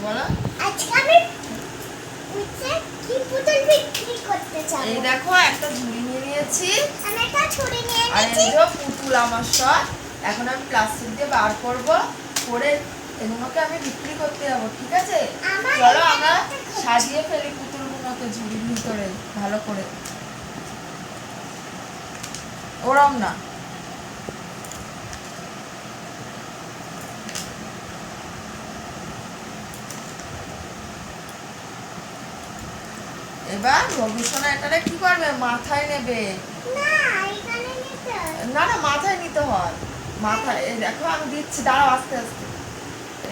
বলো আজকে আমি কি পুতুল বিক্রি করতে যাব। এই দেখো একটা ঝুড়ি নিয়ে নিয়েছি, আমি একটা ছুরি নিয়ে আর নিয়েছি। এই যে পুতুল আমার সব এখন আমি প্লাস্টিক দিয়ে বার করব, করে এগুলোকে আমি বিক্রি করতে যাব। ঠিক আছে, চলো আমরা সাজিয়ে ফেলি পুতুলগুলোকে ঝুড়ির ভিতরে ভালো করে। ওরম না, এবার রবিশোনা এটারে কি করবে, মাথায় নেবে। না এখানে নিতে না না, মাথায় নিতে হয়, মাথায়। এই দেখো আমি দিচ্ছি, দাঁড়াও আস্তে আস্তে।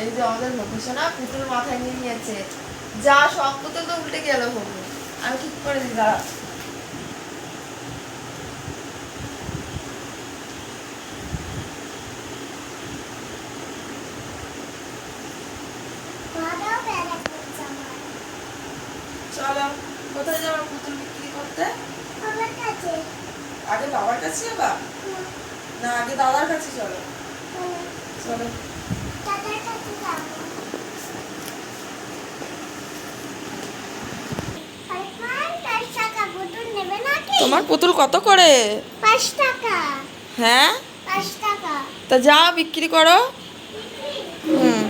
এই যে আমাদের রবিশোনা পুতুল মাথায় নিয়ে নিয়েছে। যা, সব পুতুল তো উল্টে গেল হবু। আমি ঠিক করে দিই, দাঁড়া। বাবাও বেলা করছে আমার। চলো, কোথায় যাবো পুতুল বিক্রি করতে? আমার কাছে আগে বাবার কাছে যাবা না আগে দাদার কাছে? চলো চলো। দাদার কাছে যাব। আরে 5 টাকা পুতুল নেবে নাকি? তোমার পুতুল কত করে? 5 টাকা। হ্যাঁ, 5 টাকা। তা যাও বিক্রি করো। হুম,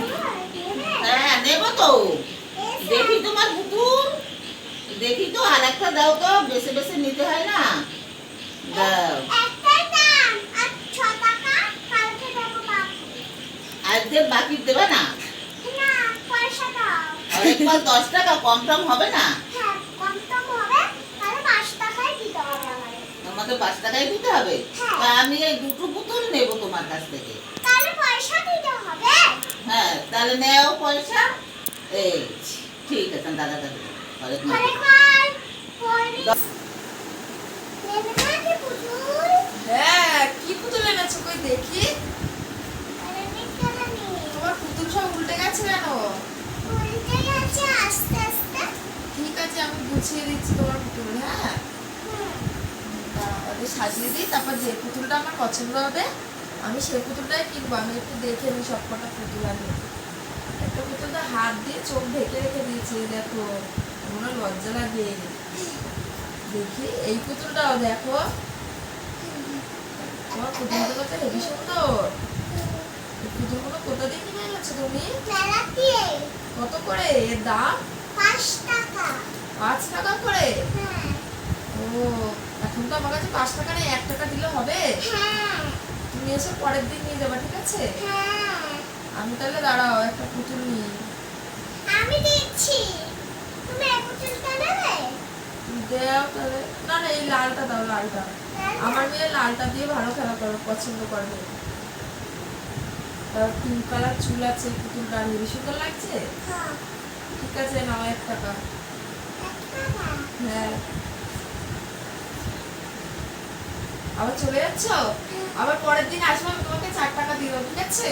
হ্যাঁ নেব তো। দেখি তোমার পুতুল, দেখি তো আর একটা দাও তো, বেশি বেশি নিতে হয় না। দাও। একটাই দাম আর 6 টাকা। কালকে দেবো বাকি। আজকে বাকি দেবে না? না পয়সা দাও। আর একবার 10 টাকা কম টম হবে না? হ্যাঁ কম টম হবে, তাহলে 5 টাকাই দিতে হবে আমাদের। তোমাকে 5 টাকাই দিতে হবে? হ্যাঁ। তা আমি এই দুটো পুতুল নেব তোমার কাছ থেকে। তাহলে পয়সা দিতে হবে। হ্যাঁ তাহলে নেও পয়সা। এই ঠিক আছে, দাদা দাদা আরে ভাই পরে নেবে নাকি পুতুল? হ্যাঁ, কি পুতুল এনেছো কই দেখি? আরে নিতে জানি। তোমার পুতুল সব উল্টে গেছে কেন? উল্টে গেছে আস্তে আস্তে। ঠিক আছে, আমি গুছিয়ে দিচ্ছি তোমার পুতুল। হ্যাঁ, হুম। ওদের সাজিয়ে দিই, তারপর যে পুতুলটা আমার পছন্দ হবে আমি সেই পুতুলটাই কিনবো। আমি একটু দেখে নিই সব কটা পুতুল আগে। একটা পুতুল তো হাত দিয়ে চোখ ঢেকে রেখে দিয়েছে, দেখো কোনো লজ্জা লাগে। দেখি এই পুতুলটাও দেখো, তোমার পুতুলগুলো তো হেবি সুন্দর। এই পুতুলগুলো কোথা দিয়ে কিনে এনেছো তুমি? মেলা দিয়ে। কত করে এর দাম? 5 টাকা। 5 টাকা করে? হ্যাঁ। ও, এখন তো আমার কাছে 5 টাকা নেই, 1 টাকা দিলে হবে? হ্যাঁ। তুমি এসে পরের দিন নিয়ে যাবা, ঠিক আছে? হ্যাঁ। আমি তাহলে দাঁড়াও একটা পুতুল নিই। আমি দিচ্ছি। তুমি এই পুতুলটা নেবে? দেও তাহলে। না না, এই লালটা দাও, লালটা। আমার মেয়ে লালটা দিয়ে ভালো খেলা করে, পছন্দ করবে। তার পিঙ্ক কালার চুল আছে, পুতুলটা হেবি সুন্দর লাগছে। হ্যাঁ। ঠিক আছে, নাও 1 টাকা। 1 টাকা। হ্যাঁ, আবার চলে যাচ্ছ? আবার পরের দিন আসবো, আমি তোমাকে 4 টাকা দিব, ঠিক আছে?